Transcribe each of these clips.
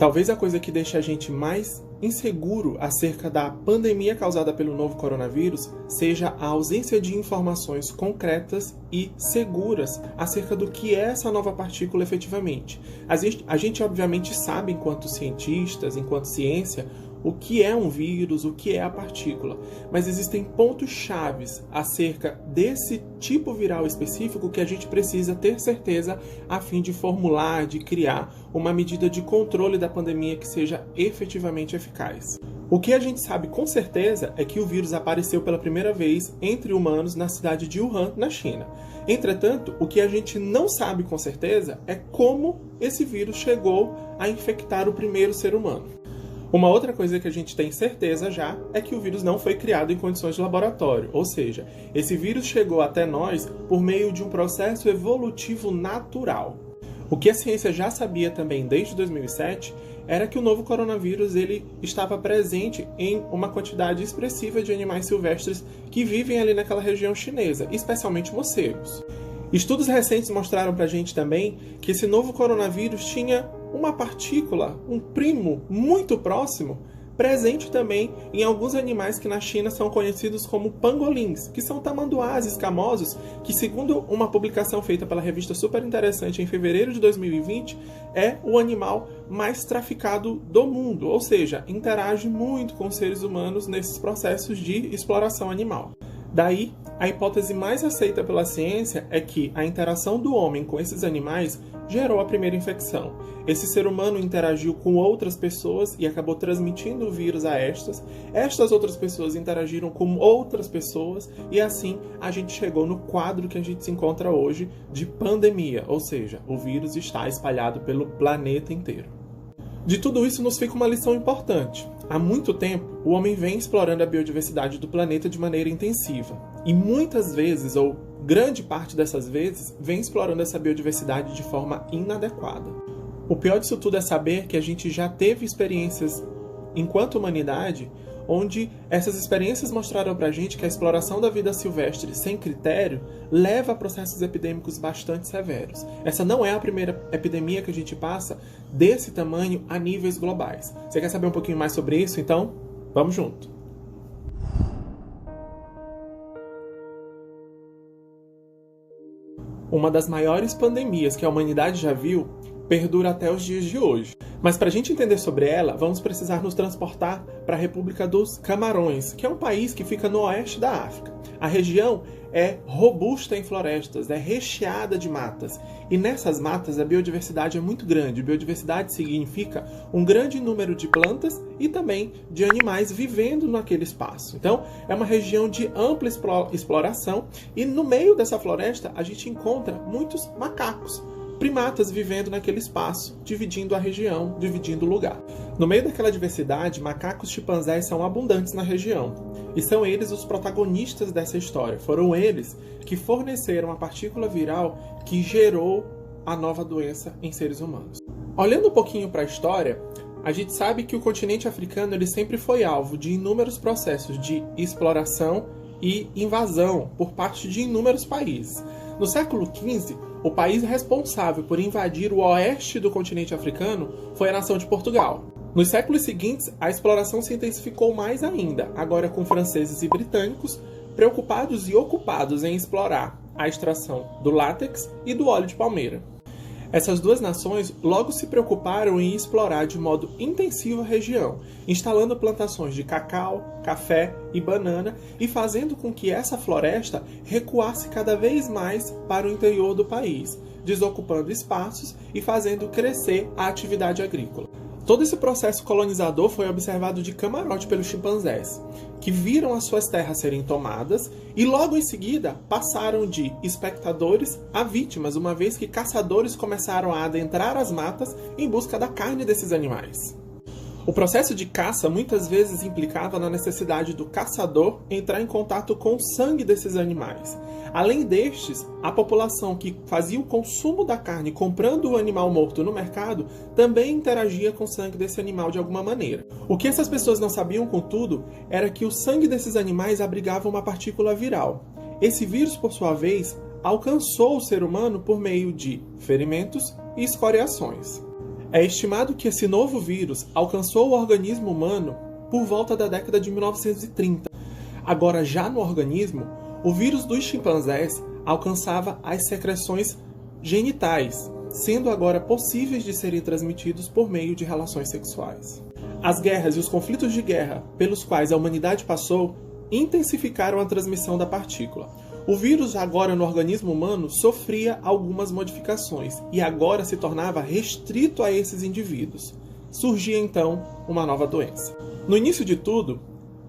Talvez a coisa que deixe a gente mais inseguro acerca da pandemia causada pelo novo coronavírus seja a ausência de informações concretas e seguras acerca do que é essa nova partícula efetivamente. A gente obviamente sabe, enquanto cientistas, enquanto ciência, o que é um vírus, o que é a partícula, mas existem pontos chaves acerca desse tipo viral específico que a gente precisa ter certeza a fim de formular, de criar uma medida de controle da pandemia que seja efetivamente eficaz. O que a gente sabe com certeza é que o vírus apareceu pela primeira vez entre humanos na cidade de Wuhan, na China. Entretanto, o que a gente não sabe com certeza é como esse vírus chegou a infectar o primeiro ser humano. Uma outra coisa que a gente tem certeza já é que o vírus não foi criado em condições de laboratório, ou seja, esse vírus chegou até nós por meio de um processo evolutivo natural. O que a ciência já sabia também desde 2007 era que o novo coronavírus ele estava presente em uma quantidade expressiva de animais silvestres que vivem ali naquela região chinesa, especialmente morcegos. Estudos recentes mostraram pra gente também que esse novo coronavírus tinha uma partícula, um primo muito próximo, presente também em alguns animais que na China são conhecidos como pangolins, que são tamanduás escamosos, que segundo uma publicação feita pela revista Super Interessante em fevereiro de 2020, é o animal mais traficado do mundo, ou seja, interage muito com os seres humanos nesses processos de exploração animal. Daí, a hipótese mais aceita pela ciência é que a interação do homem com esses animais gerou a primeira infecção. Esse ser humano interagiu com outras pessoas e acabou transmitindo o vírus a estas. Estas outras pessoas interagiram com outras pessoas e assim a gente chegou no quadro que a gente se encontra hoje de pandemia, ou seja, o vírus está espalhado pelo planeta inteiro. De tudo isso nos fica uma lição importante. Há muito tempo, o homem vem explorando a biodiversidade do planeta de maneira intensiva. E muitas vezes, ou grande parte dessas vezes, vem explorando essa biodiversidade de forma inadequada. O pior disso tudo é saber que a gente já teve experiências, enquanto humanidade, onde essas experiências mostraram pra gente que a exploração da vida silvestre sem critério leva a processos epidêmicos bastante severos. Essa não é a primeira epidemia que a gente passa desse tamanho a níveis globais. Você quer saber um pouquinho mais sobre isso? Então, vamos junto! Uma das maiores pandemias que a humanidade já viu perdura até os dias de hoje. Mas para a gente entender sobre ela, vamos precisar nos transportar para a República dos Camarões, que é um país que fica no oeste da África. A região é robusta em florestas, é recheada de matas. E nessas matas a biodiversidade é muito grande. Biodiversidade significa um grande número de plantas e também de animais vivendo naquele espaço. Então, é uma região de ampla exploração e no meio dessa floresta a gente encontra muitos macacos. Primatas vivendo naquele espaço, dividindo a região, dividindo o lugar. No meio daquela diversidade, macacos chimpanzés são abundantes na região. E são eles os protagonistas dessa história. Foram eles que forneceram a partícula viral que gerou a nova doença em seres humanos. Olhando um pouquinho para a história, a gente sabe que o continente africano ele sempre foi alvo de inúmeros processos de exploração e invasão por parte de inúmeros países. No século XV, o país responsável por invadir o oeste do continente africano foi a nação de Portugal. Nos séculos seguintes, a exploração se intensificou mais ainda, agora com franceses e britânicos preocupados e ocupados em explorar a extração do látex e do óleo de palmeira. Essas duas nações logo se preocuparam em explorar de modo intensivo a região, instalando plantações de cacau, café e banana e fazendo com que essa floresta recuasse cada vez mais para o interior do país, desocupando espaços e fazendo crescer a atividade agrícola. Todo esse processo colonizador foi observado de camarote pelos chimpanzés, que viram as suas terras serem tomadas e logo em seguida passaram de espectadores a vítimas, uma vez que caçadores começaram a adentrar as matas em busca da carne desses animais. O processo de caça muitas vezes implicava na necessidade do caçador entrar em contato com o sangue desses animais. Além destes, a população que fazia o consumo da carne comprando o animal morto no mercado também interagia com o sangue desse animal de alguma maneira. O que essas pessoas não sabiam, contudo, era que o sangue desses animais abrigava uma partícula viral. Esse vírus, por sua vez, alcançou o ser humano por meio de ferimentos e escoriações. É estimado que esse novo vírus alcançou o organismo humano por volta da década de 1930. Agora, já no organismo, o vírus dos chimpanzés alcançava as secreções genitais, sendo agora possíveis de serem transmitidos por meio de relações sexuais. As guerras e os conflitos de guerra pelos quais a humanidade passou intensificaram a transmissão da partícula. O vírus, agora no organismo humano, sofria algumas modificações e agora se tornava restrito a esses indivíduos. Surgia então uma nova doença. No início de tudo,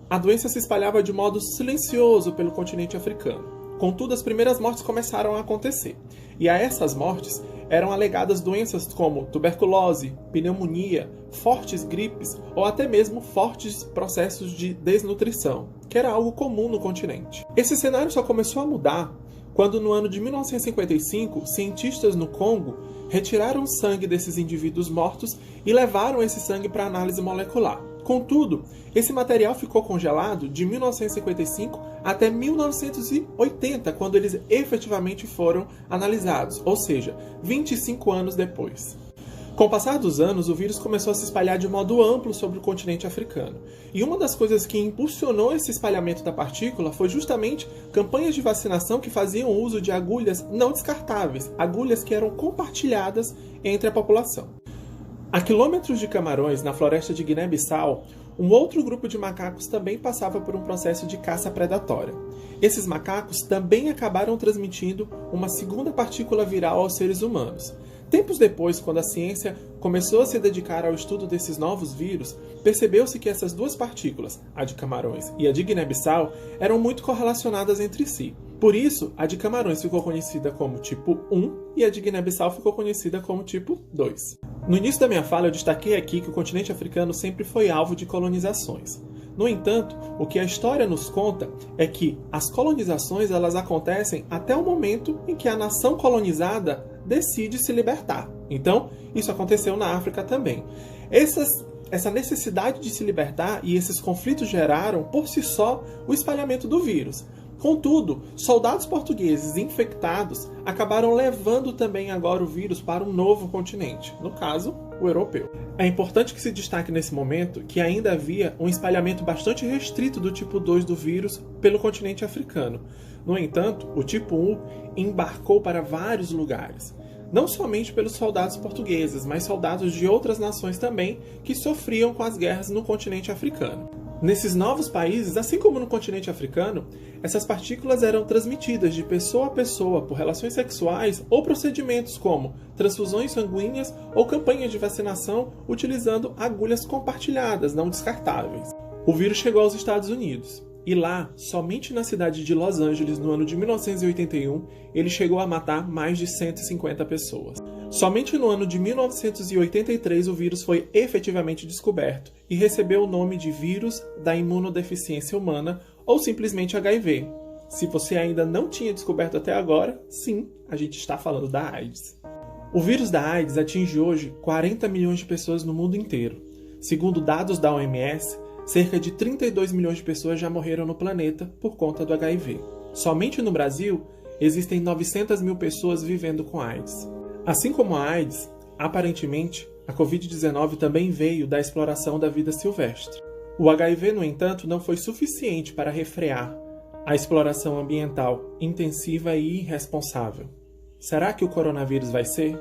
a doença se espalhava de modo silencioso pelo continente africano. Contudo, as primeiras mortes começaram a acontecer. E a essas mortes eram alegadas doenças como tuberculose, pneumonia, fortes gripes ou até mesmo fortes processos de desnutrição, que era algo comum no continente. Esse cenário só começou a mudar quando, no ano de 1955, cientistas no Congo retiraram o sangue desses indivíduos mortos e levaram esse sangue para análise molecular. Contudo, esse material ficou congelado de 1955 até 1980, quando eles efetivamente foram analisados, ou seja, 25 anos depois. Com o passar dos anos, o vírus começou a se espalhar de modo amplo sobre o continente africano. E uma das coisas que impulsionou esse espalhamento da partícula foi justamente campanhas de vacinação que faziam uso de agulhas não descartáveis, agulhas que eram compartilhadas entre a população. A quilômetros de Camarões, na floresta de Guiné-Bissau, um outro grupo de macacos também passava por um processo de caça predatória. Esses macacos também acabaram transmitindo uma segunda partícula viral aos seres humanos. Tempos depois, quando a ciência começou a se dedicar ao estudo desses novos vírus, percebeu-se que essas duas partículas, a de Camarões e a de Guiné-Bissau, eram muito correlacionadas entre si. Por isso, a de Camarões ficou conhecida como tipo 1 e a de Guiné-Bissau ficou conhecida como tipo 2. No início da minha fala, eu destaquei aqui que o continente africano sempre foi alvo de colonizações. No entanto, o que a história nos conta é que as colonizações elas acontecem até o momento em que a nação colonizada decide se libertar. Então, isso aconteceu na África também. Essa necessidade de se libertar e esses conflitos geraram, por si só, o espalhamento do vírus. Contudo, soldados portugueses infectados acabaram levando também agora o vírus para um novo continente, no caso, o europeu. É importante que se destaque nesse momento que ainda havia um espalhamento bastante restrito do tipo 2 do vírus pelo continente africano. No entanto, o tipo 1 embarcou para vários lugares. Não somente pelos soldados portugueses, mas soldados de outras nações também que sofriam com as guerras no continente africano. Nesses novos países, assim como no continente africano, essas partículas eram transmitidas de pessoa a pessoa por relações sexuais ou procedimentos como transfusões sanguíneas ou campanhas de vacinação utilizando agulhas compartilhadas, não descartáveis. O vírus chegou aos Estados Unidos. E lá, somente na cidade de Los Angeles, no ano de 1981, ele chegou a matar mais de 150 pessoas. Somente no ano de 1983 o vírus foi efetivamente descoberto e recebeu o nome de vírus da imunodeficiência humana ou simplesmente HIV. Se você ainda não tinha descoberto até agora, sim, a gente está falando da AIDS. O vírus da AIDS atinge hoje 40 milhões de pessoas no mundo inteiro. Segundo dados da OMS, cerca de 32 milhões de pessoas já morreram no planeta por conta do HIV. Somente no Brasil, existem 900 mil pessoas vivendo com AIDS. Assim como a AIDS, aparentemente, a Covid-19 também veio da exploração da vida silvestre. O HIV, no entanto, não foi suficiente para refrear a exploração ambiental intensiva e irresponsável. Será que o coronavírus vai ser?